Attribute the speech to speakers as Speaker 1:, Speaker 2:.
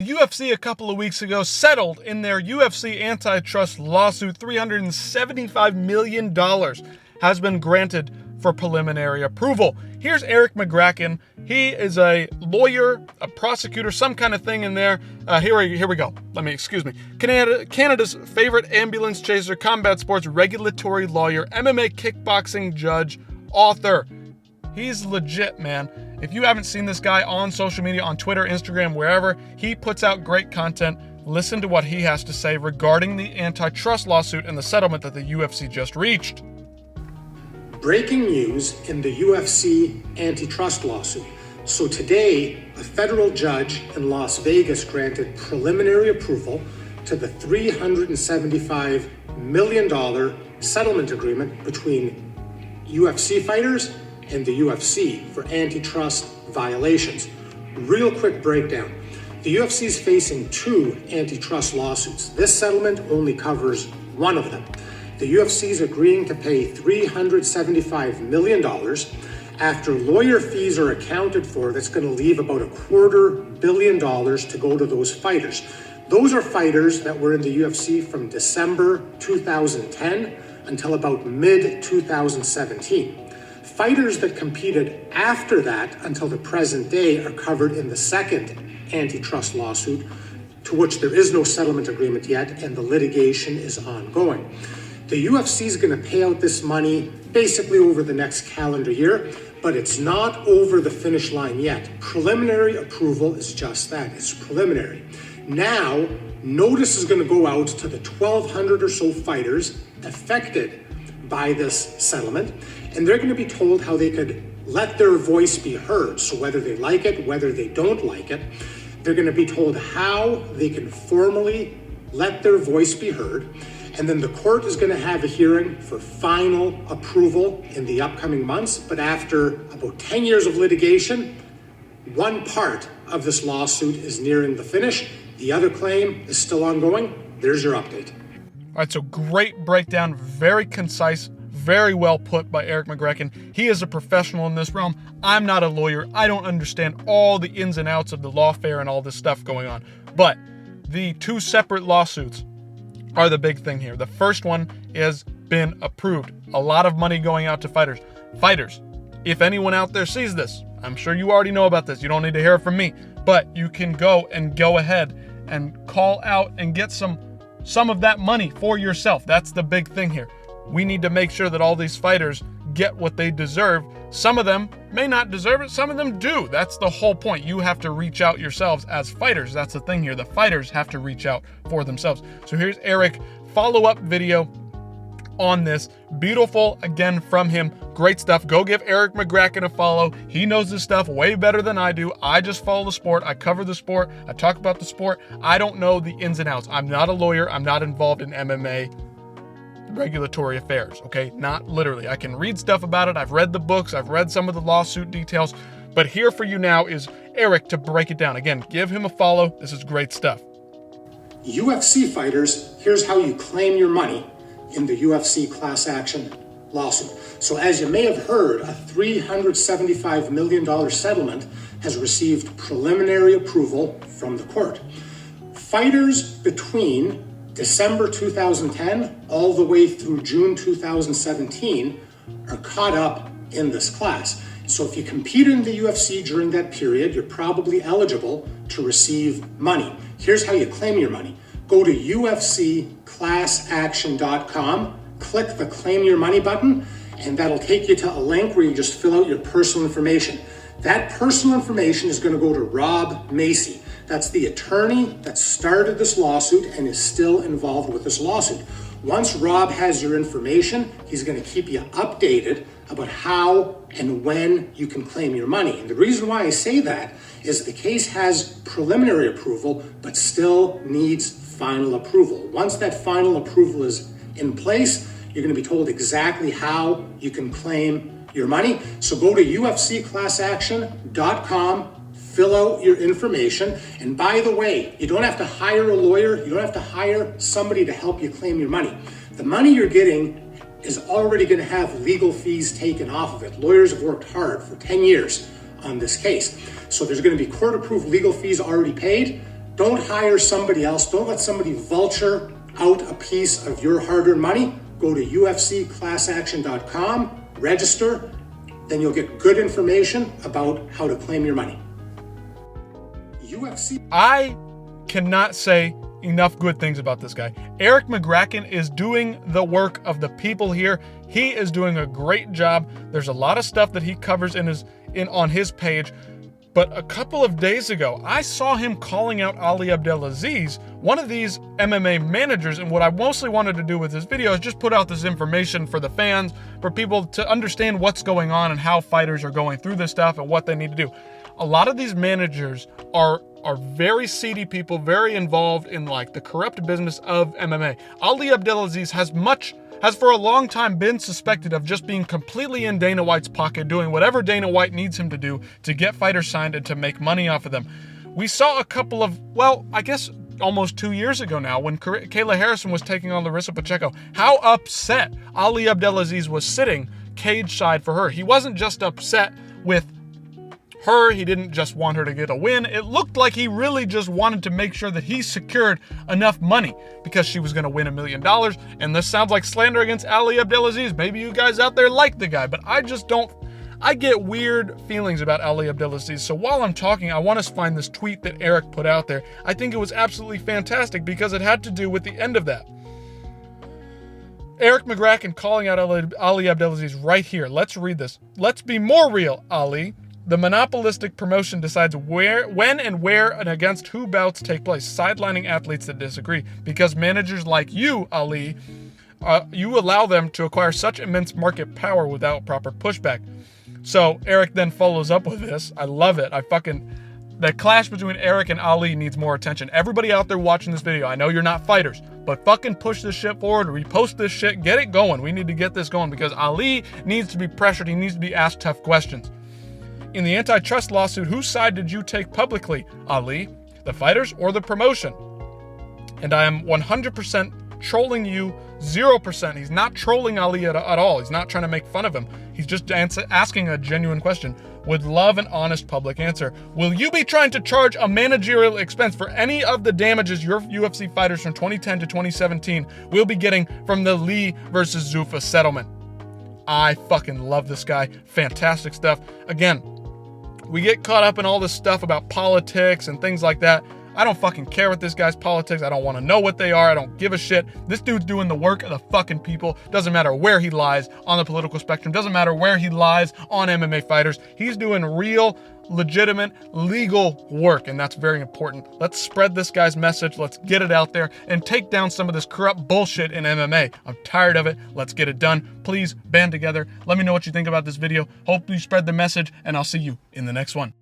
Speaker 1: The UFC a couple of weeks ago settled in their UFC antitrust lawsuit. $375 million has been granted for preliminary approval. Here's Eric McGracken. He is a lawyer, a prosecutor, some kind of thing in there. Here we go. Excuse me. Canada's favorite ambulance chaser, combat sports regulatory lawyer, MMA kickboxing judge, author. He's legit, man. If you haven't seen this guy on social media, on Twitter, Instagram, wherever, he puts out great content. Listen to what he has to say regarding the antitrust lawsuit and the settlement that the UFC just reached.
Speaker 2: Breaking news in the UFC antitrust lawsuit. So today, a federal judge in Las Vegas granted preliminary approval to the $375 million settlement agreement between UFC fighters and the UFC for antitrust violations. Real quick breakdown. The UFC is facing 2 antitrust lawsuits. This settlement only covers one of them. The UFC is agreeing to pay $375 million. After lawyer fees are accounted for, that's going to leave about $250 million to go to those fighters. Those are fighters that were in the UFC from December 2010 until about mid-2017. Fighters that competed after that until the present day are covered in the second antitrust lawsuit, to which there is no settlement agreement yet and the litigation is ongoing. The UFC is going to pay out this money basically over the next calendar year, but it's not over the finish line yet. Preliminary approval is just that, it's preliminary. Now, notice is going to go out to the 1,200 or so fighters affected by this settlement, and they're going to be told how they could let their voice be heard. So whether they like it, whether they don't like it, they're going to be told how they can formally let their voice be heard. And then the court is going to have a hearing for final approval in the upcoming months. But after about 10 years of litigation, one part of this lawsuit is nearing the finish. The other claim is still ongoing. There's your update.
Speaker 1: All right, so great breakdown, very concise, very well put by Eric McGracken. He is a professional in this realm. I'm not a lawyer. I don't understand all the ins and outs of the lawfare and all this stuff going on. But the 2 separate lawsuits are the big thing here. The first one has been approved. A lot of money going out to fighters. Fighters, if anyone out there sees this, I'm sure you already know about this. You don't need to hear it from me. But you can go ahead and call out and get some of that money for yourself. That's the big thing here. We need to make sure that all these fighters get what they deserve. Some of them may not deserve it. Some of them do. That's the whole point. You have to reach out yourselves as fighters. That's the thing here. The fighters have to reach out for themselves. So here's Eric, follow-up video on this. Beautiful, again, from him. Great stuff. Go give Eric McGracken a follow. He knows this stuff way better than I do. I just follow the sport. I cover the sport. I talk about the sport. I don't know the ins and outs. I'm not a lawyer. I'm not involved in MMA regulatory affairs, okay? Not literally. I can read stuff about it. I've read the books. I've read some of the lawsuit details. But here for you now is Eric to break it down. Again, give him a follow. This is great stuff.
Speaker 2: UFC fighters, here's how you claim your money in the UFC class action lawsuit. So as you may have heard, a $375 million settlement has received preliminary approval from the court. Fighters between December 2010 all the way through June 2017 are caught up in this class. So if you competed in the UFC during that period, you're probably eligible to receive money. Here's how you claim your money. Go to UFCclassaction.com, click the Claim Your Money button, and that'll take you to a link where you just fill out your personal information. That personal information is going to go to Rob Macy. That's the attorney that started this lawsuit and is still involved with this lawsuit. Once Rob has your information, he's going to keep you updated about how and when you can claim your money. And the reason why I say that is the case has preliminary approval, but still needs final approval. Once that final approval is in place, you're going to be told exactly how you can claim your money. So go to UFCclassaction.com, fill out your information. And by the way, you don't have to hire a lawyer. You don't have to hire somebody to help you claim your money. The money you're getting is already going to have legal fees taken off of it. Lawyers have worked hard for 10 years on this case. So there's going to be court-approved legal fees already paid. Don't hire somebody else. Don't let somebody vulture out a piece of your hard-earned money. Go to ufcclassaction.com, register, then you'll get good information about how to claim your money. UFC.
Speaker 1: I cannot say enough good things about this guy. Eric McGracken is doing the work of the people here. He is doing a great job. There's a lot of stuff that he covers on his page. But a couple of days ago, I saw him calling out Ali Abdelaziz, one of these MMA managers, and what I mostly wanted to do with this video is just put out this information for the fans, for people to understand what's going on and how fighters are going through this stuff and what they need to do. A lot of these managers are very seedy people, very involved in like the corrupt business of MMA. Ali Abdelaziz has for a long time been suspected of just being completely in Dana White's pocket, doing whatever Dana White needs him to do to get fighters signed and to make money off of them. We saw a couple of, I guess almost 2 years ago now, when Kayla Harrison was taking on Larissa Pacheco, how upset Ali Abdelaziz was sitting cage side for her. He wasn't just upset with her, he didn't just want her to get a win. It looked like he really just wanted to make sure that he secured enough money because she was going to win $1 million. And this sounds like slander against Ali Abdelaziz. Maybe you guys out there like the guy, but I just don't. I get weird feelings about Ali Abdelaziz. So while I'm talking, I want to find this tweet that Eric put out there. I think it was absolutely fantastic because it had to do with the end of that. Eric McGracken calling out Ali Abdelaziz right here. Let's read this. Let's be more real, Ali. The monopolistic promotion decides when and where and against who bouts take place, sidelining athletes that disagree. Because managers like you, Ali, you allow them to acquire such immense market power without proper pushback. So Eric then follows up with this. I love it. The clash between Eric and Ali needs more attention. Everybody out there watching this video, I know you're not fighters, but fucking push this shit forward, repost this shit, get it going. We need to get this going because Ali needs to be pressured. He needs to be asked tough questions. In the antitrust lawsuit, whose side did you take publicly, Ali? The fighters or the promotion? And I am 100% trolling you, 0%. He's not trolling Ali at all. He's not trying to make fun of him. He's just asking a genuine question. Would love an honest public answer. Will you be trying to charge a managerial expense for any of the damages your UFC fighters from 2010 to 2017 will be getting from the Lee versus Zuffa settlement? I fucking love this guy. Fantastic stuff. Again, we get caught up in all this stuff about politics and things like that. I don't fucking care what this guy's politics. I don't want to know what they are. I don't give a shit. This dude's doing the work of the fucking people. Doesn't matter where he lies on the political spectrum. Doesn't matter where he lies on MMA fighters. He's doing real, legitimate, legal work, and that's very important. Let's spread this guy's message. Let's get it out there and take down some of this corrupt bullshit in MMA. I'm tired of it. Let's get it done. Please band together. Let me know what you think about this video. Hope you spread the message, and I'll see you in the next one.